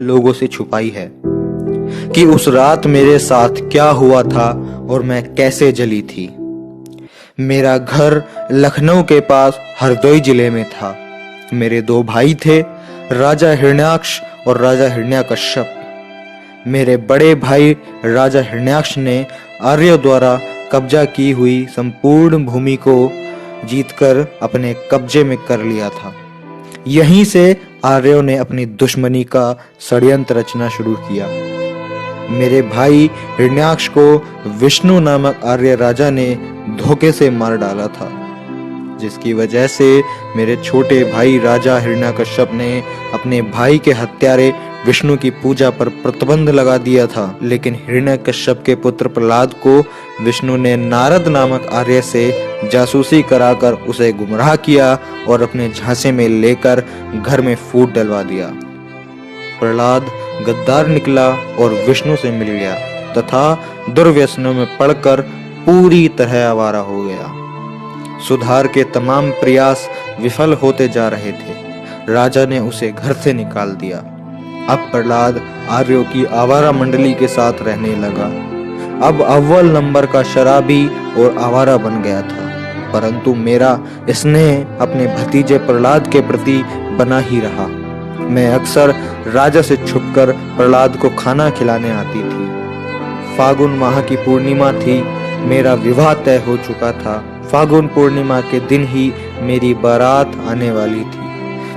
लोगों से छुपाई है कि उस रात मेरे साथ क्या हुआ था और मैं कैसे जली थी। मेरा घर लखनऊ के पास हरदोई जिले में था। मेरे दो भाई थे, राजा हिरण्याक्ष और राजा हिरण्यकश्यप। मेरे बड़े भाई राजा हिरण्याक्ष ने आर्यों द्वारा कब्जा की हुई संपूर्ण भूमि को जीतकर अपने कब्जे में कर लिया था। यहीं से आर्यों ने अपनी दुश्मनी का षड्यंत्र रचना शुरू किया। मेरे भाई हिरण्याक्ष को विष्णु नामक आर्य राजा ने धोखे से मार डाला था, जिसकी वजह से मेरे छोटे भाई राजा हिरण्यकश्यप ने अपने भाई के हत्यारे विष्णु की पूजा पर प्रतिबंध लगा दिया था। लेकिन हिरण्यकश्यप के पुत्र प्रहलाद को विष्णु ने नारद नामक आर्य से जासूसी कराकर उसे गुमराह किया और अपने झांसे में लेकर घर में फूट डलवा दिया। प्रहलाद गद्दार निकला और विष्णु से मिल गया तथा दुर्व्यसनों में पड़कर पूरी तरह आवारा हो गया। सुधार के तमाम प्रयास विफल होते जा रहे थे। राजा ने उसे घर से निकाल दिया। अब प्रहलाद आर्यों की आवारा मंडली के साथ रहने लगा। अब अव्वल नंबर का शराबी और आवारा बन गया था, परंतु मेरा स्नेह अपने भतीजे प्रहलाद के प्रति बना ही रहा। मैं अक्सर राजा से छुपकर प्रहलाद को खाना खिलाने आती थी। फागुन माह की पूर्णिमा थी। मेरा विवाह तय हो चुका था। फागुन पूर्णिमा के दिन ही मेरी बारात आने वाली थी।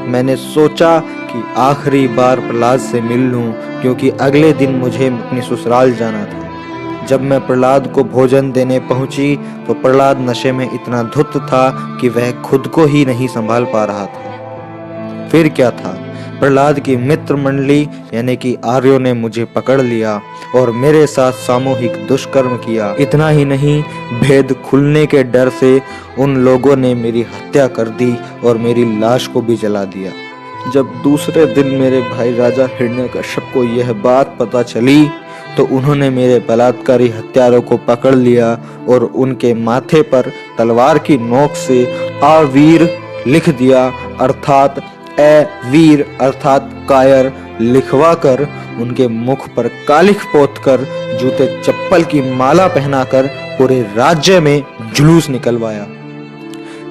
मैंने सोचा कि आखिरी बार प्रहलाद से मिल लूं, क्योंकि अगले दिन मुझे अपनी ससुराल जाना था। जब मैं प्रहलाद को भोजन देने पहुंची तो प्रहलाद नशे में इतना धुत था कि वह खुद को ही नहीं संभाल पा रहा था। फिर क्या था, प्रहलाद की मित्र मंडली यानी कि आर्यों ने मुझे पकड़ लिया और मेरे साथ सामूहिक दुष्कर्म किया। इतना ही नहीं, भेद खुलने के डर से उन लोगों ने मेरी हत्या कर दी और मेरी लाश को भी जला दिया। जब दूसरे दिन मेरे भाई राजा हिरण्यकश्यप को यह बात पता चली तो उन्होंने मेरे बलात्कारी हत्यारों को पकड़ लिया और उनके माथे पर तलवार की नोक से आवीर लिख दिया, अर्थात ए वीर अर्थात कायर लिखवा कर उनके मुख पर कालिख पोत कर जूते चप्पल की माला पहनाकर पूरे राज्य में जुलूस निकलवाया।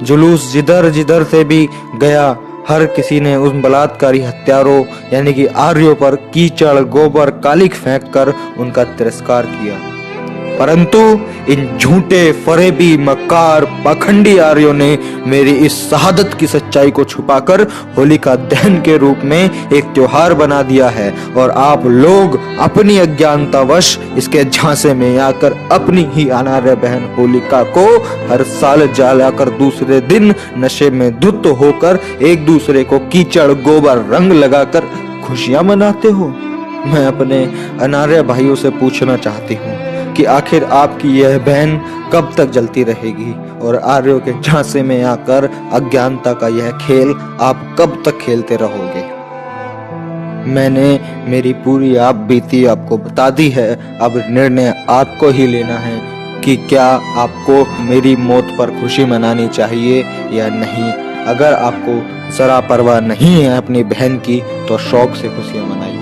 जुलूस जिधर जिधर से भी गया, हर किसी ने उन बलात्कारी हत्यारों यानी कि आर्यों पर कीचड़ गोबर कालिख फेंक कर उनका तिरस्कार किया। परंतु इन झूठे फरेबी मक्कार पाखंडी आर्यों ने मेरी इस शहादत की सच्चाई को छुपाकर होलिका दहन के रूप में एक त्योहार बना दिया है और आप लोग अपनी अज्ञानतावश इसके झांसे में आकर अपनी ही अनार्य बहन होलिका को हर साल जलाकर दूसरे दिन नशे में धुत होकर एक दूसरे को कीचड़ गोबर रंग लगाकर खुशियां मनाते हो। मैं अपने अनार्य भाइयों से पूछना चाहती हूँ कि आखिर आपकी यह बहन कब तक जलती रहेगी और आर्यों के झांसे में आकर अज्ञानता का यह खेल आप कब तक खेलते रहोगे। मैंने मेरी पूरी आप बीती आपको बता दी है। अब निर्णय आपको ही लेना है कि क्या आपको मेरी मौत पर खुशी मनानी चाहिए या नहीं। अगर आपको जरा परवाह नहीं है अपनी बहन की तो शौक से खुशियां मनाइए।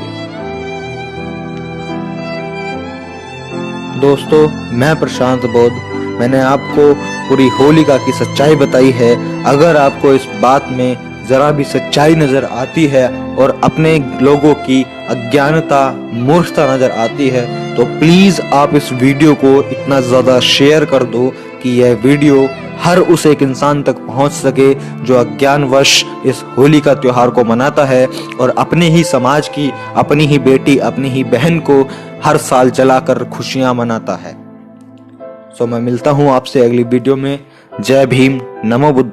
दोस्तों, मैं प्रशांत बोध, मैंने आपको पूरी होलिका की सच्चाई बताई है। अगर आपको इस बात में जरा भी सच्चाई नजर आती है और अपने लोगों की अज्ञानता मूर्खता नजर आती है तो प्लीज आप इस वीडियो को इतना ज्यादा शेयर कर दो कि यह वीडियो हर उस एक इंसान तक पहुंच सके जो अज्ञानवश इस होली का त्योहार को मनाता है और अपने ही समाज की, अपनी ही बेटी, अपनी ही बहन को हर साल जलाकर खुशियां मनाता है। मैं मिलता हूं आपसे अगली वीडियो में। जय भीम, नमो बुद्धाय।